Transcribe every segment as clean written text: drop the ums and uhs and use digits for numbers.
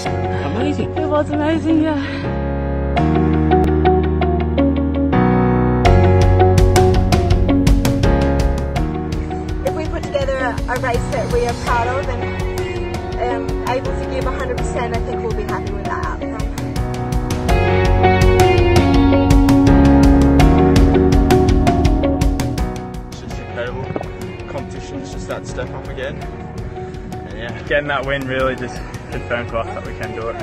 Amazing. It was amazing, yeah. If we put together a race that we are proud of and able to give 100%, I think we'll be happy with that outcome. It's just incredible. Competition's just that step up again. And yeah, getting that win really just confirmed to us that we can do it.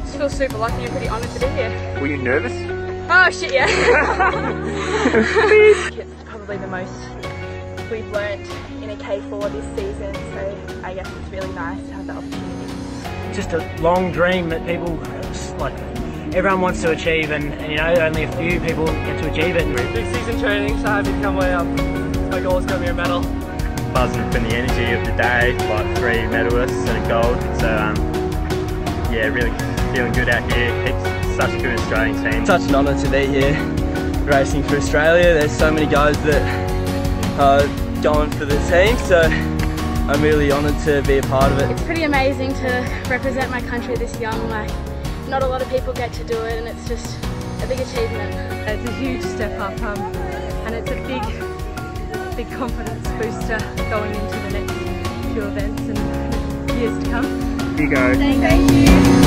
Just feel super lucky and pretty honoured to be here. Were you nervous? Oh shit, yeah. It's probably the most we've learnt in a K4 this season, so I guess it's really nice to have that opportunity. Just a long dream that people, like, everyone wants to achieve, and you know, only a few people get to achieve it. Big season training, so happy to come way up. My goal is going to be a medal. Buzzing from the energy of the day, like 3 medalists and a gold. So yeah, really feeling good out here. It's such a good Australian team. Such an honour to be here, racing for Australia. There's so many guys that are going for the team, so I'm really honoured to be a part of it. It's pretty amazing to represent my country this young. Like, not a lot of people get to do it, and it's just a big achievement. It's a huge step up, and it's a big confidence booster going into the next few events and years to come. Here you go. Thank you.